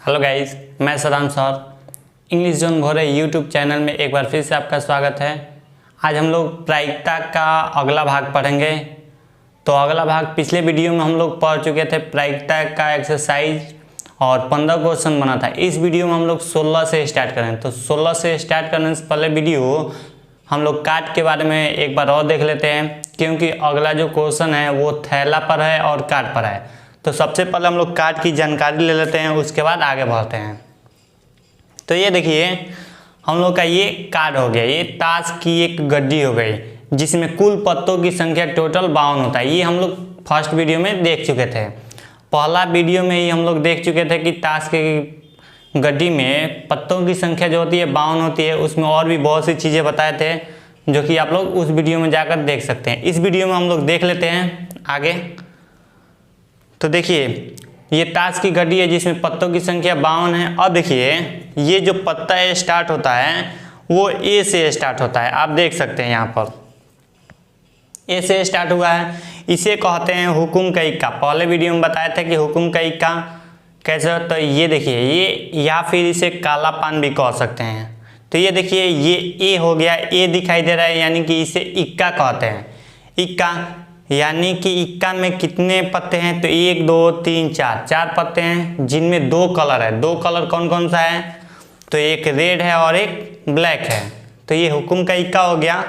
Hello guys, मैं Saddam sir English zone भोरे YouTube channel में एक बार फिर से आपका स्वागत है। आज हम लोग प्रायिकता का अगला भाग पढ़ेंगे। तो अगला भाग पिछले वीडियो में हम लोग पढ़ चुके थे प्रायिकता का एक्सरसाइज और 15 क्वेश्चन बना था। इस वीडियो में हम लोग 16 से स्टार्ट करें। तो 16 से स्टार्ट करने से पहले वीडियो हम लोग काट के बारे में एक बार और देख लेते हैं, क्योंकि अगला जो क्वेश्चन है वो थैला पर है और काट पर है। तो सबसे पहले हम लोग कार्ड की जानकारी ले लेते हैं, उसके बाद आगे बढ़ते हैं। तो ये देखिए हम लोग का ये कार्ड हो गया। ये ताश की एक गड्डी हो गई जिसमें कुल पत्तों की संख्या टोटल 52 होता है। ये हम लोग फर्स्ट वीडियो में देख चुके थे। पहला वीडियो में ही हम लोग देख चुके थे कि ताश की गड्डी में पत्तों की संख्या जो होती है 52 होती है। उसमें और भी बहुत सी चीज़ें बताए थे जो कि आप लोग उस वीडियो में जाकर देख सकते हैं। इस वीडियो में हम लोग देख लेते हैं आगे। तो देखिए ये ताश की गड्डी है जिसमें पत्तों की संख्या 52 है। अब देखिए ये जो पत्ता स्टार्ट होता है वो ए से स्टार्ट होता है। आप देख सकते हैं यहाँ पर ए से स्टार्ट हुआ है। इसे कहते हैं हुकुम का इक्का। पहले वीडियो में बताया था कि हुकुम का इक्का कैसे होता है। ये देखिए ये, या फिर इसे काला पान भी कह सकते हैं। तो ये देखिए ये ए हो गया, ए दिखाई दे रहा है, यानी कि इसे इक्का कहते हैं। इक्का यानी कि इक्का में कितने पत्ते हैं? तो 1 2 3 4 4 पत्ते हैं जिनमें 2 कलर है। 2 कलर कौन कौन सा है? तो एक रेड है और एक ब्लैक है। तो ये हुकुम का इक्का हो गया,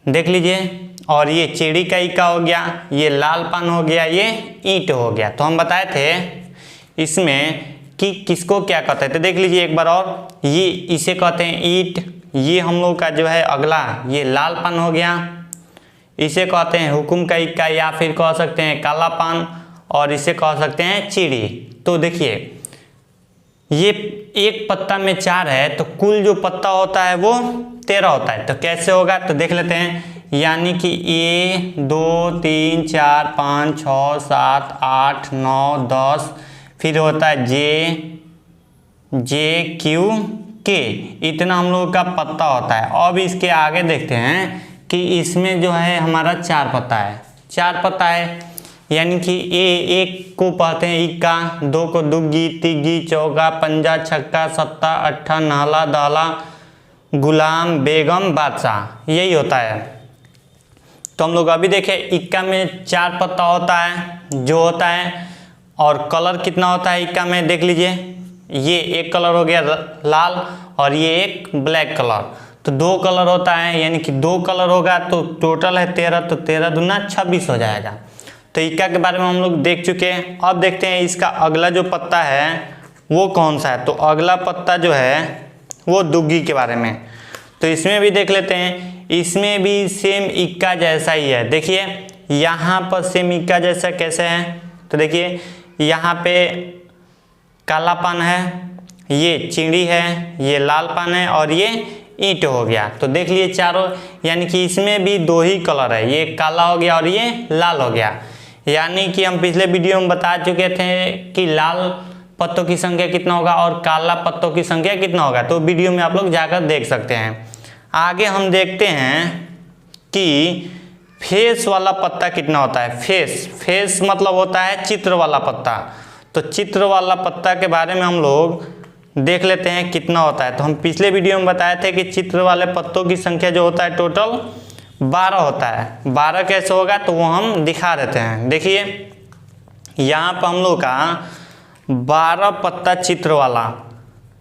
देख लीजिए। और ये चिड़ी का इक्का हो गया, ये लाल पान हो गया, ये ईंट हो गया। तो हम बताए थे इसमें कि किसको क्या कहते हैं। तो देख लीजिए एक बार और, ये इसे कहते हैं ईंट। ये हम लोग का जो है अगला ये लाल पान हो गया, इसे कहते हैं हुकुम का इक्का, या फिर कह सकते हैं काला पान, और इसे कह सकते हैं चिड़ी। तो देखिए ये एक पत्ता में 4 है तो कुल जो पत्ता होता है वो 13 होता है। तो कैसे होगा? तो देख लेते हैं। यानी कि 1 2 3 4 5 6 7 8 9 10, फिर होता है जे क्यू के, इतना हम लोग का पत्ता होता है। अब इसके आगे देखते हैं कि इसमें जो है हमारा 4 पत्ता है। 4 पत्ता है यानी कि एक को पढ़ते हैं इक्का, 2 को दुग्गी, तिग्गी, चौका, पंजा, छक्का, सत्ता, अट्ठा, नाला, दाला, गुलाम, बेगम, बादशाह, यही होता है। तो हम लोग अभी देखें इक्का में 4 पत्ता होता है जो होता है, और कलर कितना होता है इक्का में देख लीजिए। ये एक कलर हो गया लाल और ये एक ब्लैक कलर। तो 2 कलर होता है, यानी कि 2 कलर होगा तो टोटल है 13। तो 13 दूना 26 हो जाएगा। तो इक्का के बारे में हम लोग देख चुके हैं। अब देखते हैं इसका अगला जो पत्ता है वो कौन सा है। तो अगला पत्ता जो है वो दुग्गी के बारे में। तो इसमें भी देख लेते हैं। इसमें भी सेम इक्का जैसा ही है। देखिए यहाँ पर सेम इक्का जैसा कैसे है? तो देखिए यहाँ पे काला पान है, ये चिड़ी है, ये लाल पान है और ये ईंट हो गया। तो देख लिए चारों, यानी कि इसमें भी 2 ही कलर है, ये काला हो गया और ये लाल हो गया। यानी कि हम पिछले वीडियो में बता चुके थे कि लाल पत्तों की संख्या कितना होगा और काला पत्तों की संख्या कितना होगा। तो वीडियो में आप लोग जाकर देख सकते हैं। आगे हम देखते हैं कि फेस वाला पत्ता कितना होता है। फेस मतलब होता है चित्र वाला पत्ता। तो चित्र वाला पत्ता के बारे में हम लोग देख लेते हैं कितना होता है। तो हम पिछले वीडियो में बताए थे कि चित्र वाले पत्तों की संख्या जो होता है टोटल 12 होता है। 12 कैसे होगा तो वो हम दिखा देते हैं। देखिए यहाँ पर हम लोग का 12 पत्ता चित्र वाला।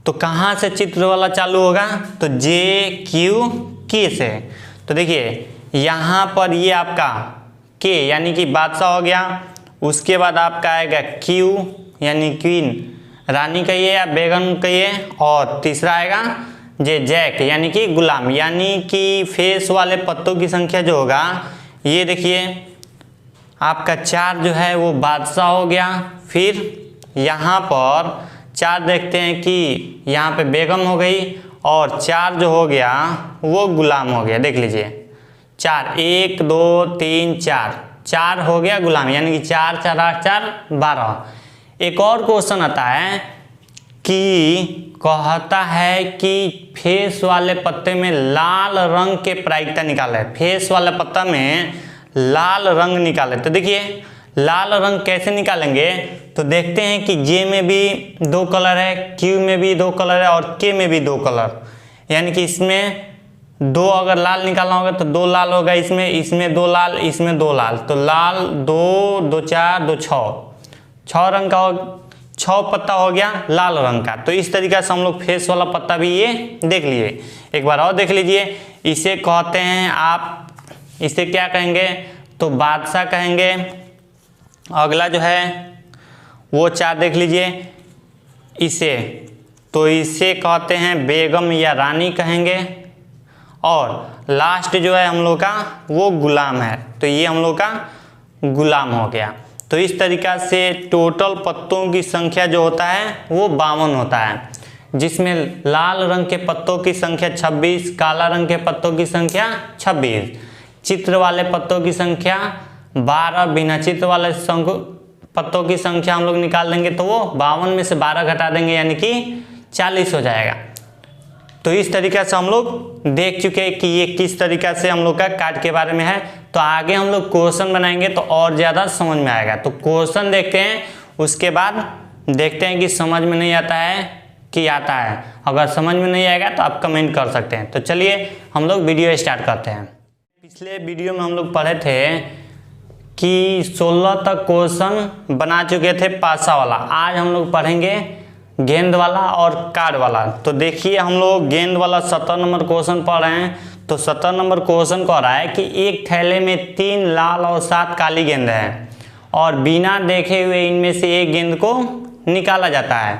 तो कहाँ से चित्र वाला चालू होगा? तो जे क्यू के से। तो देखिए यहाँ पर ये आपका के यानी कि बादशाह हो गया। उसके बाद आपका आएगा क्यू यानी क्वीन, रानी कहिए या बेगम कहिए, और तीसरा आएगा जैक यानी कि गुलाम। यानी कि फेस वाले पत्तों की संख्या जो होगा, ये देखिए आपका 4 जो है वो बादशाह हो गया। फिर यहाँ पर 4 देखते हैं कि यहाँ पे बेगम हो गई, और 4 जो हो गया वो गुलाम हो गया। देख लीजिए 4 1 2 3 4 हो गया गुलाम, यानी कि 4 4 8 4 12। एक और क्वेश्चन आता है कि कहता है कि फेस वाले पत्ते में लाल रंग के प्रायिकता निकाले। फेस वाले पत्ता में लाल रंग निकाले। तो देखिए लाल रंग कैसे निकालेंगे, तो देखते हैं कि जे में भी 2 कलर है, क्यू में भी 2 कलर है और के में भी 2 कलर, यानी कि इसमें 2 अगर लाल निकालना होगा तो 2 लाल होगा, इसमें 2 लाल, इसमें 2 लाल, तो लाल 2 2 4 2 6 रंग का 6 पत्ता हो गया लाल रंग का। तो इस तरीके से हम लोग फेस वाला पत्ता भी ये देख लिए। एक बार और देख लीजिए, इसे कहते हैं, आप इसे क्या कहेंगे, तो बादशाह कहेंगे। अगला जो है वो 4 देख लीजिए, इसे कहते हैं बेगम या रानी कहेंगे। और लास्ट जो है हम लोग का वो गुलाम है, तो ये हम लोग का गुलाम हो गया। तो इस तरीक़ा से टोटल पत्तों की संख्या जो होता है वो 52 होता है, जिसमें लाल रंग के पत्तों की संख्या 26, काला रंग के पत्तों की संख्या 26, चित्र वाले पत्तों की संख्या 12, बिना चित्र वाले पत्तों की संख्या हम लोग निकाल देंगे तो वो 52 में से 12 घटा देंगे, यानी कि 40 हो जाएगा। तो इस तरीक़े से हम लोग देख चुके हैं कि ये किस तरीक़ा से हम लोग का कार्ड के बारे में है। तो आगे हम लोग क्वेश्चन बनाएंगे तो और ज़्यादा समझ में आएगा। तो क्वेश्चन देखते हैं, उसके बाद देखते हैं कि समझ में नहीं आता है कि आता है। अगर समझ में नहीं आएगा तो आप कमेंट कर सकते हैं। तो चलिए हम लोग वीडियो स्टार्ट करते हैं। पिछले वीडियो में हम लोग पढ़े थे कि 16 तक क्वेश्चन बना चुके थे पासा वाला। आज हम लोग पढ़ेंगे गेंद वाला और कार्ड वाला। तो देखिए हम लोग गेंद वाला 17 नंबर क्वेश्चन पढ़ रहे हैं। तो 17 नंबर क्वेश्चन कह रहा है कि एक थैले में 3 लाल और 7 काली गेंद है और बिना देखे हुए इनमें से एक गेंद को निकाला जाता है।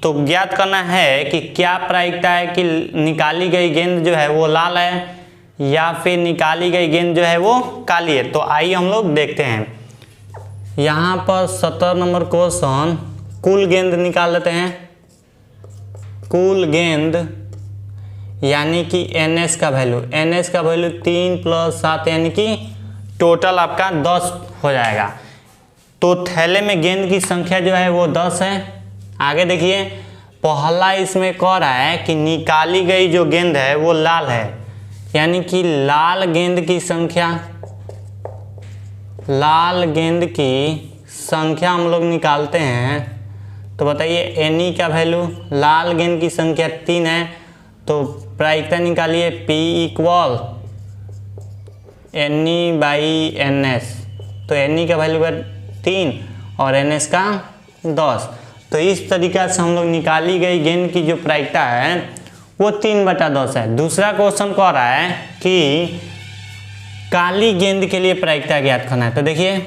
तो ज्ञात करना है कि क्या प्रायिकता है कि निकाली गई गेंद जो है वो लाल है या फिर निकाली गई गेंद जो है वो काली है। तो आइए हम लोग देखते हैं। यहाँ पर 17 नंबर क्वेश्चन, कुल गेंद निकाल लेते हैं। कुल गेंद यानी कि NS का वैल्यू, 3 + 7 यानी कि टोटल आपका 10 हो जाएगा। तो थैले में गेंद की संख्या जो है वो 10 है। आगे देखिए, पहला इसमें कह रहा है कि निकाली गई जो गेंद है वो लाल है, यानी कि लाल गेंद की संख्या हम लोग निकालते हैं। तो बताइए NE का वैल्यू, लाल गेंद की संख्या 3 है, तो प्रायिकता निकालिए P = NE/NS। तो NE का वैल्यू है 3 और NS का 10। तो इस तरीक़ा से हम लोग निकाली गई गेंद की जो प्रायिकता है वो 3/10 है। दूसरा क्वेश्चन कह रहा है कि काली गेंद के लिए प्रायिकता ज्ञात करना है। तो देखिए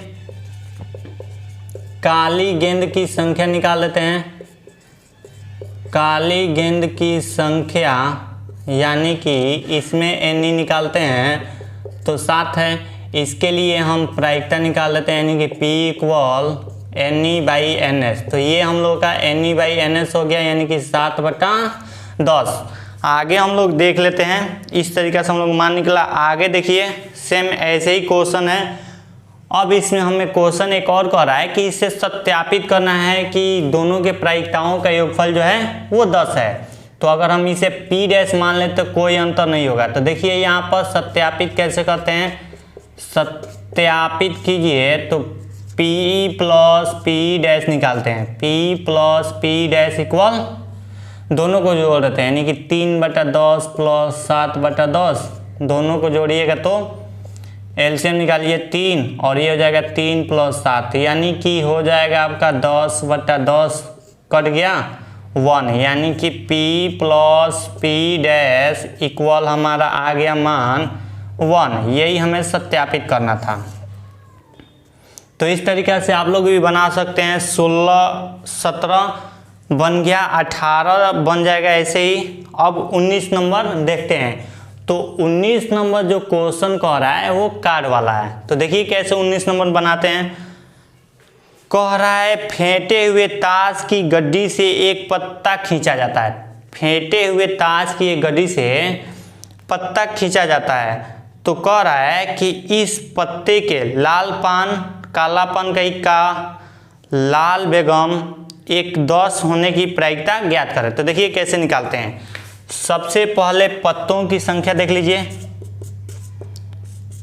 काली गेंद की संख्या निकाल लेते हैं। काली गेंद की संख्या यानी कि इसमें NE निकालते हैं तो 7 है। इसके लिए हम प्रायिकता निकाल लेते हैं, यानी कि P = NE/NS। तो ये हम लोग का NE/NS हो गया, यानी कि 7/10। आगे हम लोग देख लेते हैं। इस तरीक़े से हम लोग मान निकला। आगे देखिए सेम ऐसे ही क्वेश्चन है। अब इसमें हमें क्वेश्चन एक और कह रहा है कि इसे सत्यापित करना है कि दोनों के प्रायिकताओं का योगफल जो है वो 10 है। तो अगर हम इसे P' मान लें तो कोई अंतर नहीं होगा। तो देखिए यहाँ पर सत्यापित कैसे करते हैं, सत्यापित कीजिए तो P + P' निकालते हैं। P + P' दोनों को जोड़ देते हैं, यानी कि 3/10 + 7/10 दोनों को जोड़िएगा तो एलसीएम निकालिए 3 और ये हो जाएगा 3 + 7, यानी कि हो जाएगा आपका 10/10 कट गया 1, यानी कि P + P' = हमारा आ गया मान 1। यही हमें सत्यापित करना था। तो इस तरीक़े से आप लोग भी बना सकते हैं। 16 17 बन गया, 18 बन जाएगा ऐसे ही। अब 19 नंबर देखते हैं। तो 19 नंबर जो क्वेश्चन कह रहा है वो कार्ड वाला है। तो देखिए कैसे 19 नंबर बनाते हैं। कह रहा है फेंटे हुए ताश की गड्डी से एक पत्ता खींचा जाता है। फेंटे हुए ताश की एक गड्डी से पत्ता खींचा जाता है। तो कह रहा है कि इस पत्ते के लालपन, कालापन का लाल बेगम एक 10 होने की प्रायिकता ज्ञात करें। तो देखिए कैसे निकालते हैं। सबसे पहले पत्तों की संख्या देख लीजिए।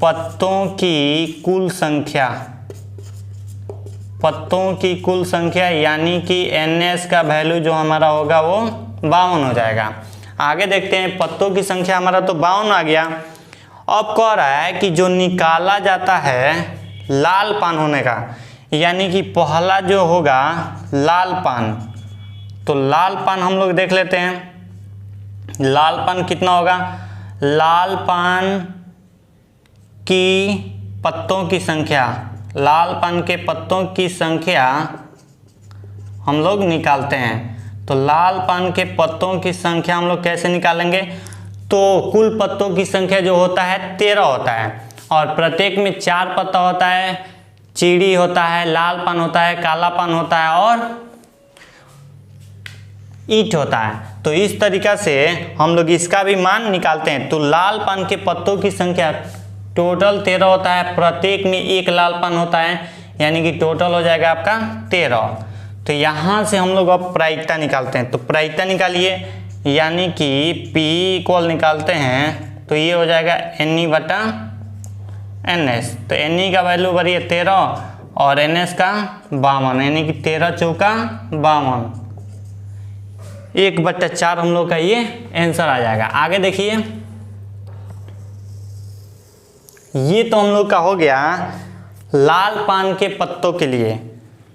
पत्तों की कुल संख्या पत्तों की कुल संख्या यानी कि NS का वैल्यू जो हमारा होगा वो 52 हो जाएगा। आगे देखते हैं, पत्तों की संख्या हमारा तो 52 आ गया। अब कह रहा है कि जो निकाला जाता है लाल पान होने का, यानी कि पहला जो होगा लाल पान, तो लाल पान हम लोग देख लेते हैं। लाल पान कितना होगा? लाल पान की पत्तों की संख्या, लाल पान के पत्तों की संख्या हम लोग निकालते हैं। तो लाल पान के पत्तों की संख्या हम लोग कैसे निकालेंगे? तो कुल पत्तों की संख्या जो होता है 13 होता है, और प्रत्येक में 4 पत्ता होता है। चीड़ी होता है, लाल पान होता है, काला पान होता है और ईंट होता है। तो इस तरीका से हम लोग इसका भी मान निकालते हैं। तो लाल पान के पत्तों की संख्या टोटल 13 होता है, प्रत्येक में एक लाल पान होता है, यानी कि टोटल हो जाएगा आपका 13। तो यहाँ से हम लोग अब प्रायिकता निकालते हैं। तो प्रायिकता निकालिए, यानी कि P इक्वल निकालते हैं तो ये हो जाएगा NE/NS। तो NE का वैल्यू बढ़िए 13 और NS का 52, यानी कि 13 चौका 52, 1/4 हम लोग का ये आंसर आ जाएगा। आगे देखिए, ये तो हम लोग का हो गया लाल पान के पत्तों के लिए।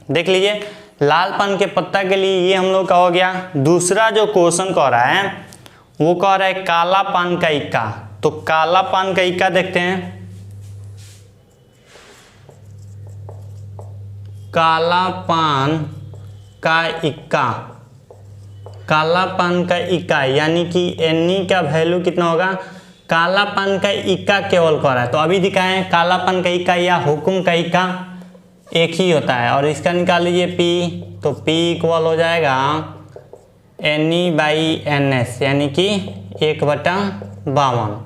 देख लीजिए, लाल पान के पत्ता के लिए ये हम लोग का हो गया। दूसरा जो क्वेश्चन कह रहा है वो कह रहा है काला पान का इक्का। तो काला पान का इक्का देखते हैं। काला पान का इक्का, काला पान का इक्का यानी कि NE का वैल्यू कितना होगा? काला पान का इक्का केवल कह रहा है, तो अभी दिखाएं काला पान का इक्का या हुकुम का इक्का एक ही होता है, और इसका निकाल लीजिए P। तो P इक्वल हो जाएगा NE/NS, यानी कि 1/52।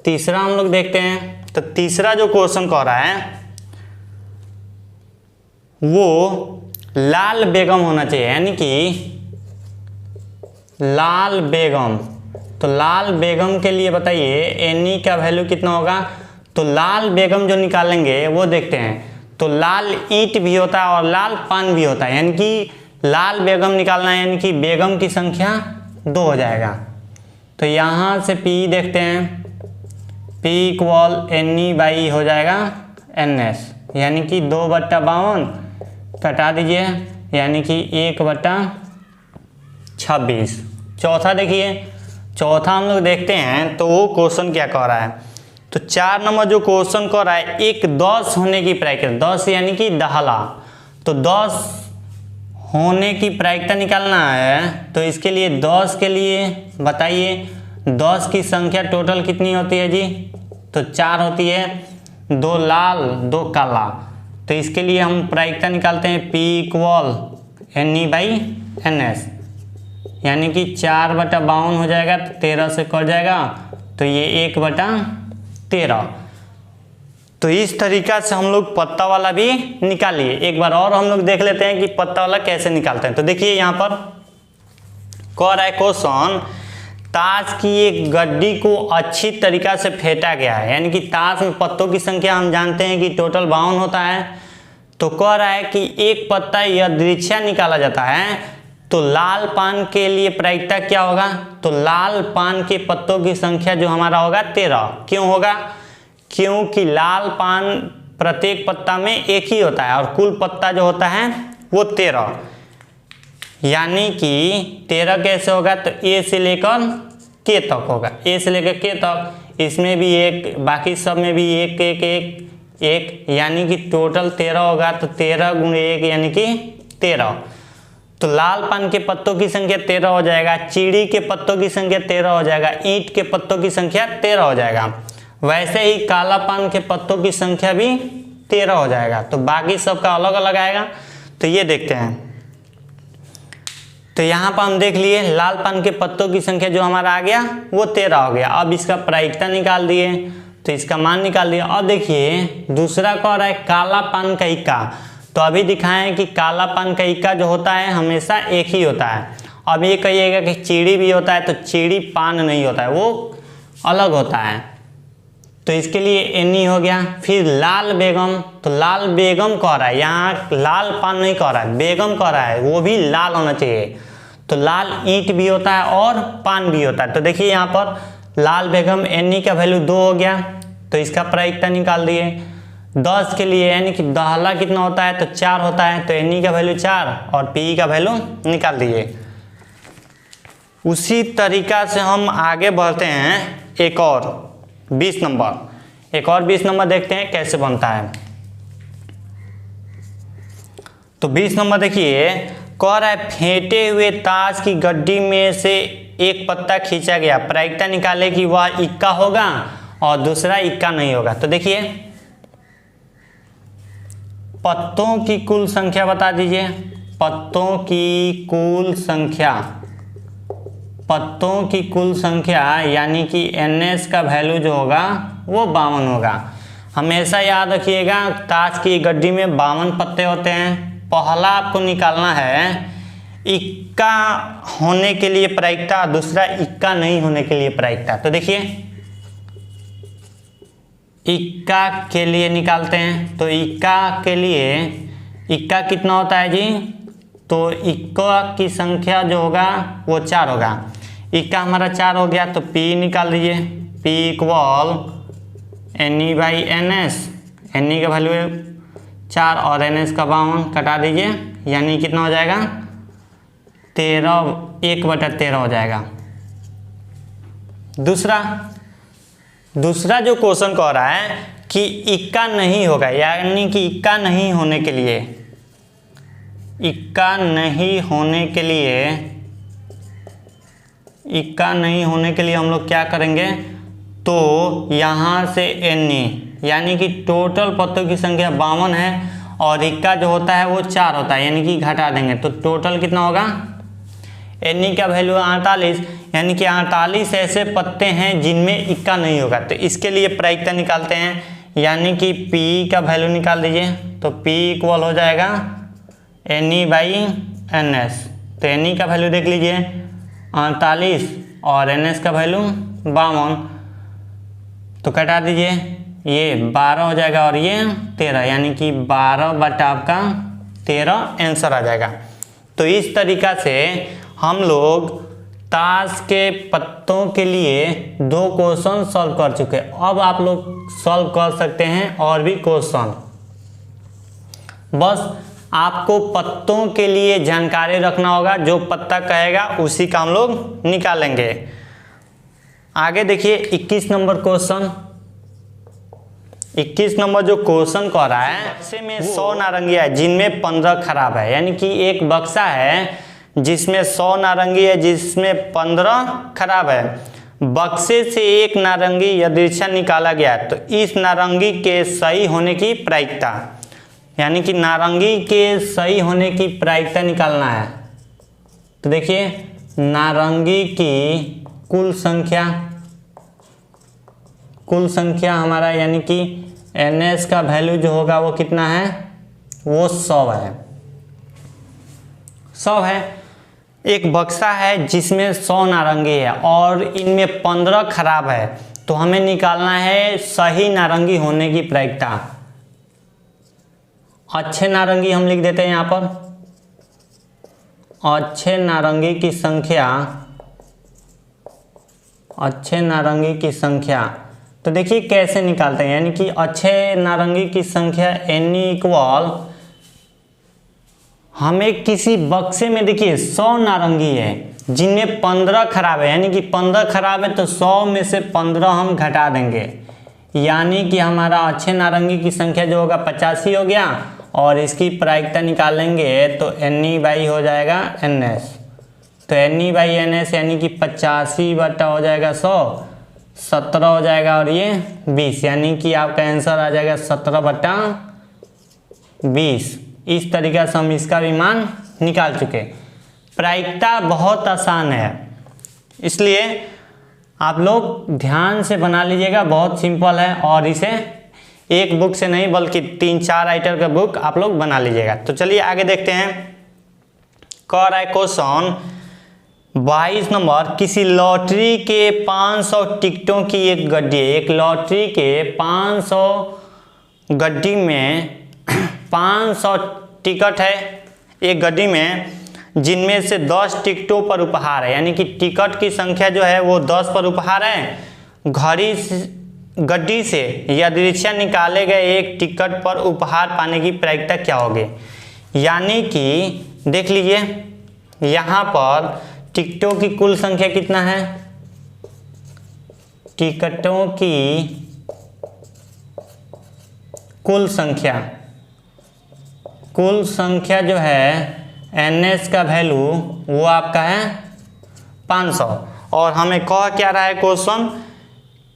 तीसरा हम लोग देखते हैं। तो तीसरा जो क्वेश्चन कह रहा है वो लाल बेगम होना चाहिए, यानी कि लाल बेगम। तो लाल बेगम के लिए बताइए NE का वैल्यू कितना होगा? तो लाल बेगम जो निकालेंगे वो देखते हैं। तो लाल ईंट भी होता है और लाल पान भी होता है, यानी कि लाल बेगम निकालना है, यानी कि बेगम की संख्या 2 हो जाएगा। तो यहाँ से P देखते हैं, P इक्वल NE/, हो जाएगा NS, यानी कि 2/52 कटा दीजिए, यानी कि 1/26। चौथा देखिए, चौथा हम लोग देखते हैं तो वो क्वेश्चन क्या कह रहा है। तो 4 नंबर जो क्वेश्चन कह रहा है, एक 10 होने की प्रायिकता, 10 यानी कि दहला, तो 10 होने की प्रायिकता निकालना है। तो इसके लिए 10 के लिए बताइए 10 की संख्या टोटल कितनी होती है जी? तो 4 होती है, 2 लाल 2 काला। तो इसके लिए हम प्रायिकता निकालते हैं P इक्वल NE/NS, यानी कि 4/52 हो जाएगा, तो 13 से कट जाएगा, तो ये 1/13। तो इस तरीका से हम लोग पत्ता वाला भी निकालिए। एक बार और हम लोग देख लेते हैं कि पत्ता वाला कैसे निकालते हैं। तो देखिए यहाँ पर कह रहा है क्वेश्चन, ताश की एक गड्डी को अच्छी तरीका से फेंटा गया है, यानी कि ताश में पत्तों की संख्या हम जानते हैं कि टोटल 52 होता है। तो कह रहा है कि एक पत्ता यादृच्छा निकाला जाता है, तो लाल पान के लिए प्रायिकता क्या होगा? तो लाल पान के पत्तों की संख्या जो हमारा होगा 13। क्यों होगा? क्योंकि लाल पान प्रत्येक पत्ता में एक ही होता है और कुल पत्ता जो होता है वो 13, यानी कि 13 कैसे होगा? तो A से लेकर K तक होगा, A से लेकर K तक। इसमें भी एक, बाकी सब में भी एक एक एक एक, यानी कि टोटल 13 होगा। तो 13 × 1 यानी कि 13। तो लाल पान के पत्तों की संख्या 13 हो जाएगा, चीड़ी के पत्तों की संख्या 13 हो जाएगा, ईंट के पत्तों की संख्या 13 हो जाएगा। वैसे ही काला पान के पत्तों की संख्या भी 13 हो जाएगा। तो बाकी सबका अलग अलग आएगा। तो ये देखते हैं, तो यहाँ पर हम देख लिए लाल पान के पत्तों की संख्या जो हमारा आ गया वो 13 हो गया। अब इसका प्रायिकता निकाल दिए, तो इसका मान निकाल दिया। अब देखिए दूसरा कह रहा है काला पान का इक्का। तो अभी दिखाएं कि काला पान का इक्का जो होता है हमेशा एक ही होता है। अब ये कहिएगा कि चीड़ी भी होता है, तो चीड़ी पान नहीं होता है, वो अलग होता है। तो इसके लिए एनी हो गया। फिर लाल बेगम, तो लाल बेगम कह रहा है, यहाँ लाल पान नहीं कह रहा है, बेगम कह रहा है, वो भी लाल होना चाहिए। तो लाल ईंट भी होता है और पान भी होता है। तो देखिए यहाँ पर लाल बेगम एनी का वैल्यू 2 हो गया, तो इसका प्रायिकता निकाल दिए। 10 के लिए यानी कि दहला कितना होता है, तो 4 होता है, तो एनी का वैल्यू 4 और पी का वैल्यू निकाल दिए। उसी तरीका से हम आगे बढ़ते हैं, एक और 20 नंबर देखते हैं कैसे बनता है। तो 20 नंबर देखिए, कह रहा है फेंटे हुए ताश की गड्डी में से एक पत्ता खींचा गया, प्रायिकता निकाले कि वह इक्का होगा और दूसरा इक्का नहीं होगा। तो देखिए पत्तों की कुल संख्या बता दीजिए, पत्तों की कुल संख्या यानी कि NS का वैल्यू जो होगा वो 52 होगा। हमेशा याद रखिएगा ताश की गड्डी में 52 पत्ते होते हैं। पहला आपको निकालना है इक्का होने के लिए प्रायिकता, दूसरा इक्का नहीं होने के लिए प्रायिकता। तो देखिए इक्का के लिए निकालते हैं, तो इक्का के लिए इक्का कितना होता है जी, तो इक्का की संख्या जो होगा वो 4 होगा। इक्का हमारा 4 हो गया, तो P निकाल दीजिए, P इक्वल NE/NS, NE का वैल्यू 4 और NS का 52 कटा दीजिए, यानी कितना हो जाएगा 13, 1/13 हो जाएगा। दूसरा जो क्वेश्चन कह रहा है कि इक्का नहीं होगा, यानी कि इक्का नहीं होने के लिए हम लोग क्या करेंगे, तो यहाँ से NE यानी कि टोटल पत्तों की संख्या 52 है और इक्का जो होता है वो 4 होता है, यानी कि घटा देंगे, तो टोटल कितना होगा, NE का वैल्यू 48, यानी कि 48 ऐसे पत्ते हैं जिनमें इक्का नहीं होगा। तो इसके लिए प्रायिकता निकालते हैं, यानी कि P का वैल्यू निकाल दीजिए, तो P इक्वल हो जाएगा NE/NS। तो NE का वैल्यू देख लीजिए 48 और NS का वैल्यू 52, तो कटा दीजिए, ये 12 हो जाएगा और ये 13, यानी कि 12/13 आंसर आ जाएगा। तो इस तरीका से हम लोग ताश के पत्तों के लिए 2 क्वेश्चन सॉल्व कर चुके हैं। अब आप लोग सॉल्व कर सकते हैं और भी क्वेश्चन, बस आपको पत्तों के लिए जानकारी रखना होगा, जो पत्ता कहेगा उसी का हम लोग निकालेंगे। आगे देखिए 21 नंबर क्वेश्चन। 21 नंबर जो क्वेश्चन कह रहा है, बक्से में 100 नारंगियां है जिनमें 15 खराब है, यानी कि एक बक्सा है जिसमें 100 नारंगी है जिसमें 15 खराब है। बक्से से एक नारंगी यादृच्छा निकाला गया, तो इस नारंगी के सही होने की प्रायिकता, यानी कि नारंगी के सही होने की प्रायिकता निकालना है। तो देखिए नारंगी की कुल संख्या हमारा, यानी कि NS का वैल्यू जो होगा वो कितना है, वो 100 है। एक बक्सा है जिसमें 100 नारंगी है और इनमें 15 खराब है, तो हमें निकालना है सही नारंगी होने की प्रायिकता। अच्छे नारंगी हम लिख देते हैं यहाँ पर, अच्छे नारंगी की संख्या। तो देखिए कैसे निकालते हैं, यानी कि अच्छे नारंगी की संख्या NE इक्वल, हमें किसी बक्से में देखिए 100 नारंगी है जिनमें 15 खराब है, यानी कि 15 खराब है, तो 100 में से 15 हम घटा देंगे, यानी कि हमारा अच्छे नारंगी की संख्या जो होगा 85 हो गया और इसकी प्रायिकता निकालेंगे तो NE/ हो जाएगा NS। तो NE/NS यानी कि 85 बटा हो जाएगा 100, 17 हो जाएगा और ये 20, यानी कि आपका आंसर आ जाएगा 17/20। इस तरीक़ा से हम इसका भी मान निकाल चुके। प्रायिकता बहुत आसान है, इसलिए आप लोग ध्यान से बना लीजिएगा, बहुत सिंपल है और इसे एक बुक से नहीं बल्कि 3-4 राइटर का बुक आप लोग बना लीजिएगा। तो चलिए आगे देखते हैं। कह रहा है क्वेश्चन, 22 नंबर, किसी लॉटरी के 500 टिकटों की एक गड्डी है। एक लॉटरी के 500 गड्डी में 500 टिकट है एक गड्डी में, जिनमें से 10 टिकटों पर उपहार है, यानी कि टिकट की संख्या जो है वो 10 पर उपहार है। गड्डी से यादृच्छा निकाले गए एक टिकट पर उपहार पाने की प्रायिकता क्या होगी। यानी कि देख लीजिए यहाँ पर टिकटों की कुल संख्या कितना है, टिकटों की कुल संख्या जो है NS का वैल्यू वो आपका है 500, और हमें कह क्या रहा है क्वेश्चन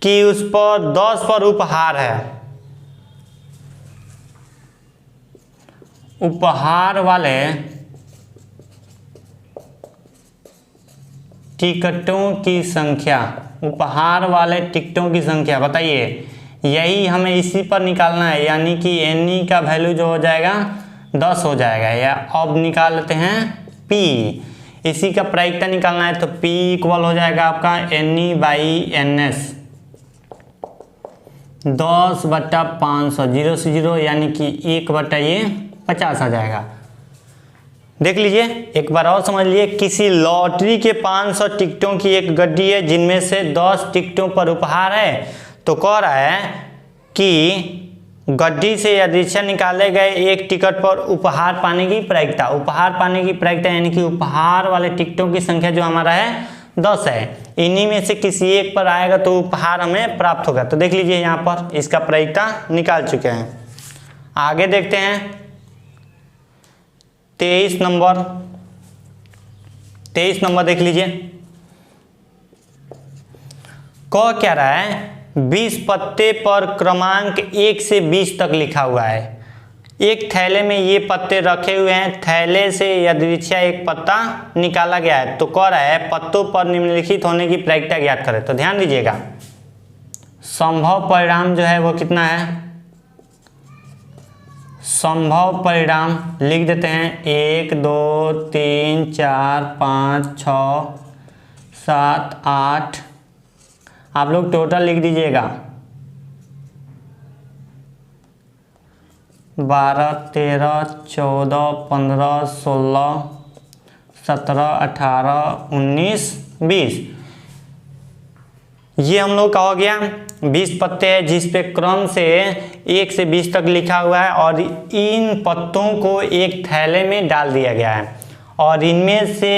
कि उस पर 10 पर उपहार है। उपहार वाले टिकटों की संख्या, उपहार वाले टिकटों की संख्या बताइए, यही हमें इसी पर निकालना है। यानी कि NE का वैल्यू जो हो जाएगा 10 हो जाएगा, या अब निकाल लेते हैं P, इसी का प्रायिकता निकालना है तो P इक्वल हो जाएगा आपका NE/NS 10/500, 0 से 0 यानी कि 1/50 आ जाएगा। देख लीजिए एक बार और समझ लीजिए, किसी लॉटरी के 500 टिकटों की एक गड्डी है जिनमें से 10 टिकटों पर उपहार है। तो कह रहा है कि गड्डी से यादृच्छा निकाले गए एक टिकट पर उपहार पाने की प्रायिकता, उपहार पाने की प्रायिकता यानी कि उपहार वाले टिकटों की संख्या जो हमारा है 10 है, इन्हीं में से किसी एक पर आएगा तो उपहार हमें प्राप्त होगा। तो देख लीजिए यहाँ पर इसका प्रायिकता निकाल चुके हैं। आगे देखते हैं 23 नंबर देख लीजिए, कह क्या रहा है 20 पत्ते पर क्रमांक 1 से 20 तक लिखा हुआ है। एक थैले में ये पत्ते रखे हुए हैं, थैले से यादृच्छा एक पत्ता निकाला गया है। तो कह रहा है पत्तों पर निम्नलिखित होने की प्रायिकता ज्ञात करें। तो ध्यान दीजिएगा, संभव परिणाम जो है वो कितना है, संभव परिणाम लिख देते हैं 1 2 3 4 5 6 7 8, आप लोग टोटल लिख दीजिएगा 12 13 14 15 16 17 18 19 20। ये हम लोग का हो गया 20 पत्ते हैं जिस पे क्रम से 1 से 20 तक लिखा हुआ है, और इन पत्तों को एक थैले में डाल दिया गया है और इनमें से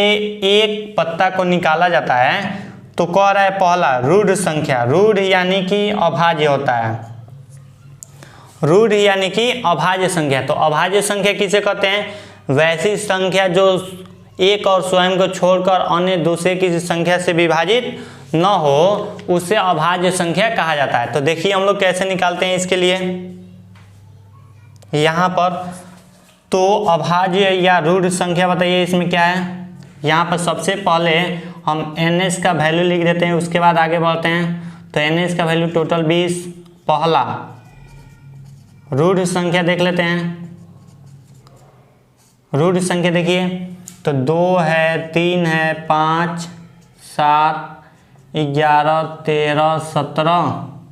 एक पत्ता को निकाला जाता है। तो कह रहा है पहला रूढ़ संख्या, रूढ़ यानी कि अभाज्य होता है, रूढ़ यानी कि अभाज्य संख्या। तो अभाज्य संख्या किसे कहते हैं, वैसी संख्या जो एक और स्वयं को छोड़कर अन्य दूसरे की संख्या से विभाजित न हो, उसे अभाज्य संख्या कहा जाता है। तो देखिए हम लोग कैसे निकालते हैं इसके लिए, यहाँ पर तो अभाज्य या रूढ़ संख्या बताइए इसमें क्या है। यहाँ पर सबसे पहले हम NS का वैल्यू लिख देते हैं, उसके बाद आगे बढ़ते हैं। तो NS का वैल्यू टोटल 20, पहला रूढ़ संख्या देख लेते हैं। रूढ़ संख्या देखिए तो 2 है, 3 है, 5 7 11 13 17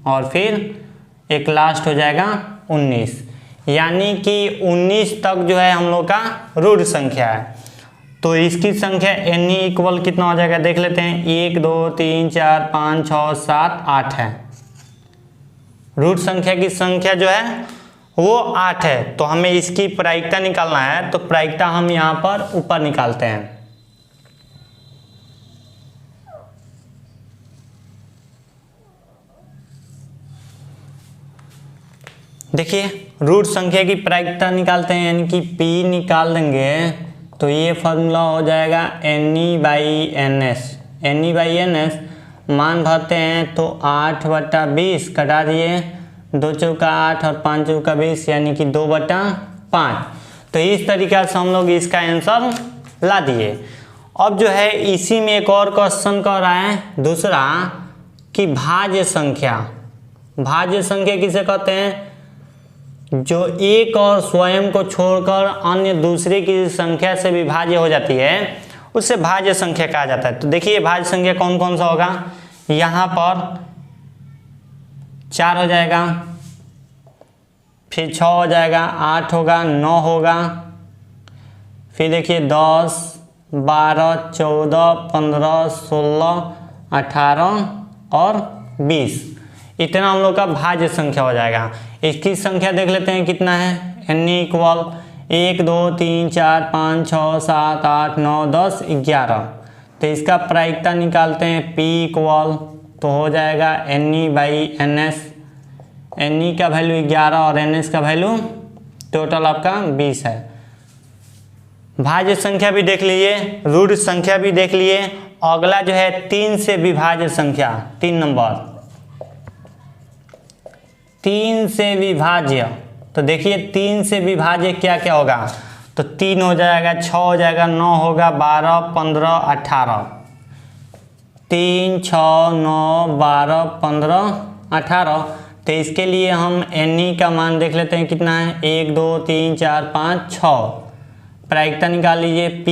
और फिर एक लास्ट हो जाएगा 19, यानी कि 19 तक जो है हम लोग का रूढ़ संख्या है। तो इसकी संख्या NE इक्वल कितना हो जाएगा देख लेते हैं, 1 2 3 4 5 6 7 8 है। रूट संख्या की संख्या जो है वो 8 है। तो हमें इसकी प्रायिकता निकालना है, तो प्रायिकता हम यहाँ पर ऊपर निकालते हैं। देखिए रूट संख्या की प्रायिकता निकालते हैं, यानी कि P निकाल देंगे तो ये फॉर्मूला हो जाएगा NE/NS। NE/NS मान भरते हैं तो 8/20 कटा दिए, 2 चौका 8 और 5 चौका 20 यानी कि 2/5। तो इस तरीक़ा से हम लोग इसका आंसर ला दिए। अब जो है इसी में एक और क्वेश्चन कर रहा है दूसरा कि भाज्य संख्या। भाज्य संख्या किसे कहते हैं, जो एक और स्वयं को छोड़कर अन्य दूसरे की संख्या से विभाज्य हो जाती है उससे भाज्य संख्या कहा जाता है। तो देखिए भाज्य संख्या कौन कौन सा होगा, यहाँ पर 4 हो जाएगा, फिर 6 हो जाएगा, 8 होगा, 9 होगा, फिर देखिए 10, 12, 14, 15, 16, 18 और 20, इतना हम लोग का भाज्य संख्या हो जाएगा। इसकी संख्या देख लेते हैं कितना है, n इक्वल 1 2 3 4 5 6 7 8 9 10 11। तो इसका प्रायिकता निकालते हैं, p इक्वल तो हो जाएगा NE/NS, NE का वैल्यू 11 और NS का वैल्यू टोटल आपका 20 है। भाज्य संख्या भी देख लीजिए, रूट संख्या भी देख लिए। अगला जो है 3 से विभाज्य संख्या, 3 नंबर 3 से विभाज्य। तो देखिए 3 से विभाज्य क्या क्या होगा, तो 3 हो जाएगा, 6 हो जाएगा, 9 होगा, 12, 15, 18, 3, 6, 9, 12, 15, 18। तो इसके लिए हम NE का मान देख लेते हैं कितना है, 1 2 3 4 5 6। प्रायिकता निकाल लीजिए, P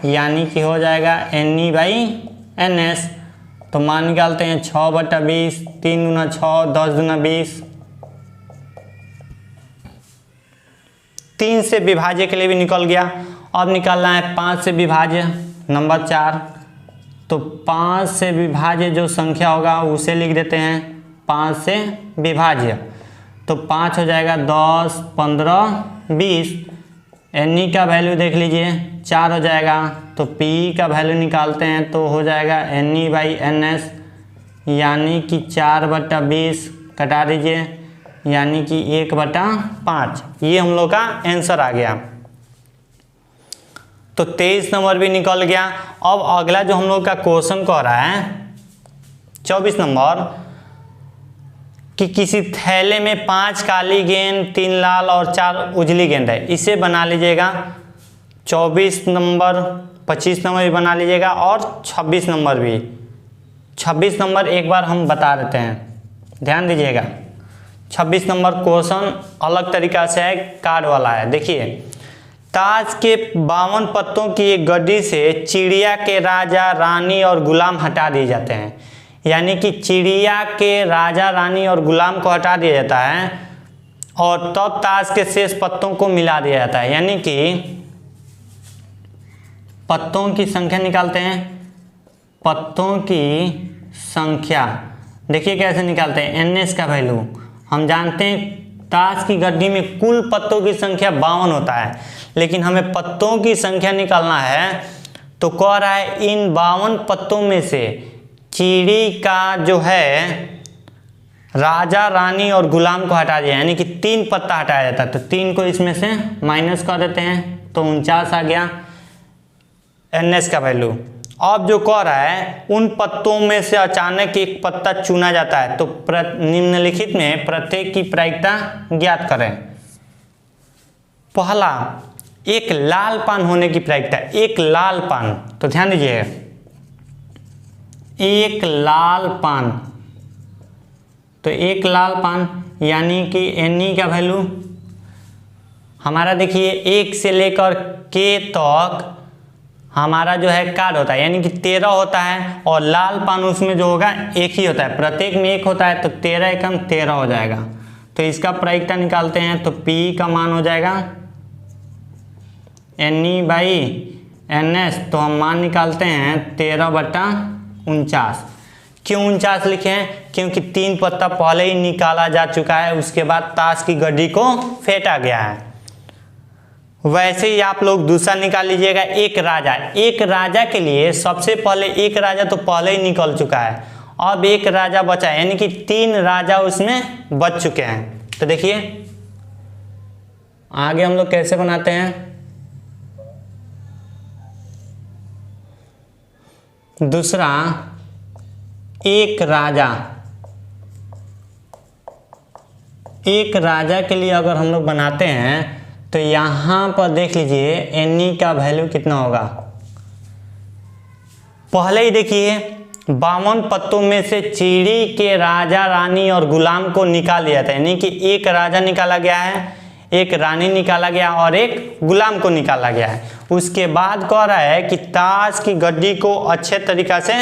यानी कि हो जाएगा NE/NS। तो मान निकालते हैं 6/20, 3 गुना 6, 10 गुना 20। 3 से विभाज्य के लिए भी निकल गया। अब निकालना है 5 से विभाज्य, नंबर 4। तो 5 से विभाज्य जो संख्या होगा उसे लिख देते हैं 5 से विभाज्य। तो 5 हो जाएगा, 10, 15, 20। NE का वैल्यू देख लीजिए, 4 हो जाएगा। तो P का वैल्यू निकालते हैं तो हो जाएगा NE/NS यानी कि 4/20, कटा दीजिए यानी कि 1/5। ये हम लोग का आंसर आ गया। तो 23 नंबर भी निकल गया। अब अगला जो हम लोग का क्वेश्चन कह रहा है 24 नंबर, कि किसी थैले में 5 काली गेंद, 3 लाल और 4 उजली गेंद है, इसे बना लीजिएगा। 24 नंबर, 25 नंबर भी बना लीजिएगा और 26 नंबर भी। 26 नंबर एक बार हम बता देते हैं, ध्यान दीजिएगा। 26 नंबर क्वेश्चन अलग तरीका से है, कार्ड वाला है। देखिए, ताश के 52 पत्तों की एक गड्डी से चिड़िया के राजा, रानी और गुलाम हटा दिए जाते हैं। यानी कि चिड़िया के राजा, रानी और गुलाम को हटा दिया जाता है और तब ताश के शेष पत्तों को मिला दिया जाता है। यानी कि पत्तों की संख्या निकालते हैं, पत्तों की संख्या देखिए कैसे निकालते हैं। NS का वैल्यू हम जानते हैं, ताश की गड्डी में कुल पत्तों की संख्या 52 होता है, लेकिन हमें पत्तों की संख्या निकालना है। तो कह रहा है इन 52 पत्तों में से चिड़ी का जो है राजा, रानी और गुलाम को हटा दिया, यानी कि 3 पत्ता हटाया जाता है। तो 3 को इसमें से माइनस कर देते हैं तो 49 आ गया NS का वैल्यू। अब जो कह रहा है उन पत्तों में से अचानक एक पत्ता चुना जाता है, तो निम्नलिखित में प्रत्येक की प्रायिकता ज्ञात करें। पहला, एक लाल पान होने की प्रायिकता, एक लाल पान। तो ध्यान दीजिए, एक लाल पान, तो एक लाल पान यानी कि NE का वैल्यू हमारा देखिए 1 से लेकर K तक हमारा जो है कार्ड होता है, यानी कि 13 होता है और लाल पान उसमें जो होगा एक ही होता है, प्रत्येक में 1 होता है। तो 13 एकम 13 हो जाएगा। तो इसका प्रायिकता निकालते हैं तो P का मान हो जाएगा NE/NS। तो हम मान निकालते हैं 13/49। क्यों 49 लिखे हैं? क्योंकि 3 पत्ता पहले ही निकाला जा चुका है, उसके बाद ताश की गड्डी को फेंटा गया है। वैसे ही आप लोग दूसरा निकाल लीजिएगा, एक राजा। एक राजा के लिए सबसे पहले एक राजा तो पहले ही निकल चुका है, अब एक राजा बचा है, यानी कि 3 राजा उसमें बच चुके हैं। तो देखिए आगे हम लोग कैसे बनाते हैं। दूसरा, एक राजा, एक राजा के लिए अगर हम लोग बनाते हैं तो यहाँ पर देख लीजिए NE का वैल्यू कितना होगा। पहले ही देखिए 52 पत्तों में से चिड़ी के राजा, रानी और गुलाम को निकाल दिया था, यानी कि एक राजा निकाला गया है, एक रानी निकाला गया और एक गुलाम को निकाला गया है। उसके बाद कह रहा है कि ताश की गड्डी को अच्छे तरीक़ा से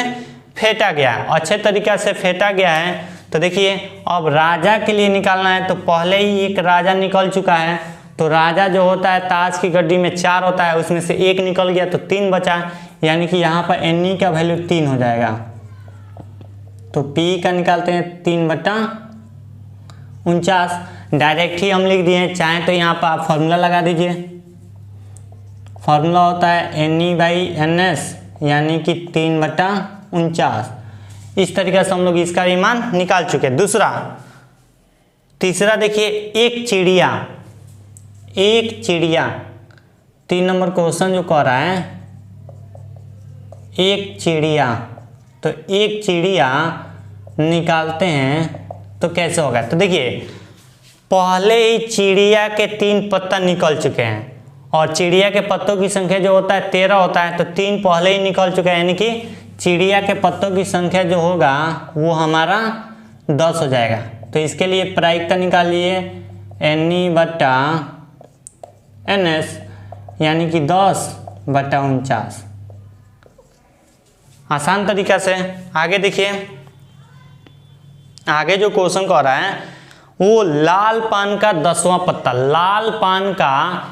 फेंटा गया है। अच्छे तरीक़ा से फेंटा गया है तो देखिए अब राजा के लिए निकालना है, तो पहले ही एक राजा निकल चुका है। तो राजा जो होता है ताश की गड्डी में 4 होता है, उसमें से एक निकल गया तो 3 बचा, यानी कि यहाँ पर एन का वैल्यू 3 हो जाएगा। तो पी का निकालते हैं 3/49। डायरेक्ट ही हम लिख दिए, चाहे तो यहाँ पर आप फॉर्मूला लगा दीजिए। फॉर्मूला होता है NE/NS यानी कि 3/49। इस तरीके से हम लोग इसका भी मान निकाल चुके हैं। तीसरा देखिए, एक चिड़िया 3 नंबर क्वेश्चन जो कह रहा है एक चिड़िया, तो एक चिड़िया निकालते हैं तो कैसे होगा। तो देखिए पहले ही चिड़िया के 3 पत्ता निकल चुके हैं और चिड़िया के पत्तों की संख्या जो होता है 13 होता है, तो 3 पहले ही निकल चुके हैं, यानी कि चिड़िया के पत्तों की संख्या जो होगा वो हमारा 10 हो जाएगा। तो इसके लिए प्रायिकता निकालिए NE/NS यानी कि 10/49। आसान तरीका से आगे देखिए, आगे जो क्वेश्चन कह रहा है वो लाल पान का 10वां पत्ता, लाल पान का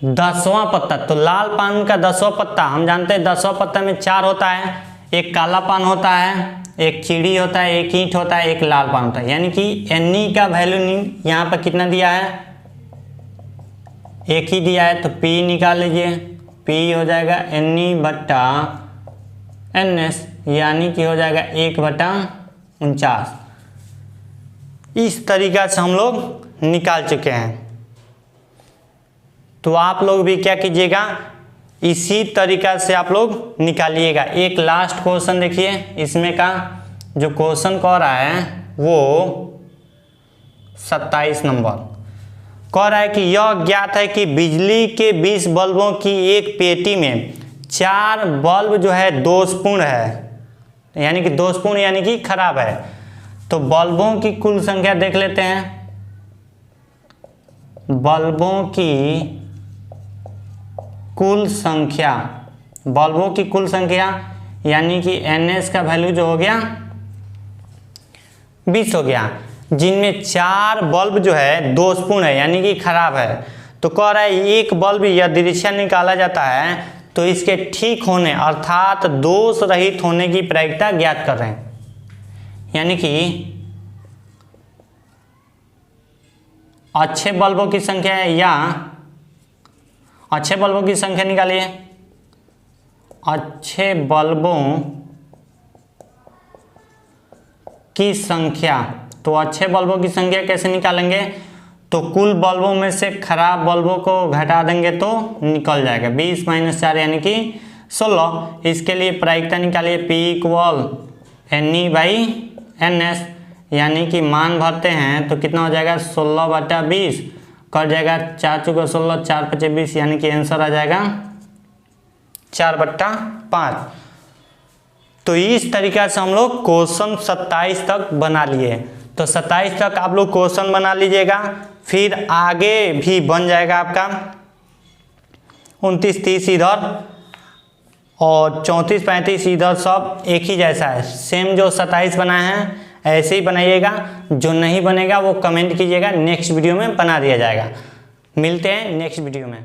10वां पत्ता। तो लाल पान का 10वां पत्ता हम जानते हैं 10वां पत्ता में 4 होता है, एक काला पान होता है, एक चीड़ी होता है, एक ईंट होता है, एक लाल पान होता है, यानी कि NE का वैल्यू यहाँ पर कितना दिया है, 1 ही दिया है। तो P निकाल लीजिए, P हो जाएगा NE/NS यानी कि हो जाएगा 1/49। इस तरीका से हम लोग निकाल चुके हैं। तो आप लोग भी क्या कीजिएगा, इसी तरीका से आप लोग निकालिएगा। एक लास्ट क्वेश्चन देखिए, इसमें का जो क्वेश्चन कह रहा है वो 27 नंबर कह रहा है कि यह ज्ञात है कि बिजली के 20 बल्बों की एक पेटी में 4 बल्ब जो है दोषपूर्ण है, यानी कि दोषपूर्ण यानी कि खराब है। तो बल्बों की कुल संख्या देख लेते हैं। बल्बों की कुल संख्या यानी कि NS का वैल्यू जो हो गया 20 हो गया, जिनमें 4 बल्ब जो है दोषपूर्ण है यानी कि खराब है। तो कह रहा है एक बल्ब यादृच्छिक निकाला जाता है तो इसके ठीक होने अर्थात दोष रहित होने की प्रायिकता ज्ञात कर रहे हैं, यानी कि अच्छे बल्बों की संख्या है या अच्छे बल्बों की संख्या निकालिए। अच्छे बल्बों की संख्या, तो अच्छे बल्बों की संख्या कैसे निकालेंगे, तो कुल बल्बों में से खराब बल्बों को घटा देंगे तो निकल जाएगा 20 - 4 यानी कि 16। इसके लिए प्रायिकता निकालिए P = NE/NS यानी कि मान भरते हैं तो कितना हो जाएगा 16/20 कट जाएगा, 4 × 16 4 × 5 20 यानी कि आंसर आ जाएगा 4/5। तो इस तरीका से हम लोग क्वेश्चन 27 तक बना लिए। तो 27 तक आप लोग क्वेश्चन बना लीजिएगा, फिर आगे भी बन जाएगा आपका 29 30 इधर और 34 35 इधर, सब एक ही जैसा है, सेम जो 27 बनाए हैं ऐसे ही बनाइएगा। जो नहीं बनेगा वो कमेंट कीजिएगा, नेक्स्ट वीडियो में बना दिया जाएगा। मिलते हैं नेक्स्ट वीडियो में।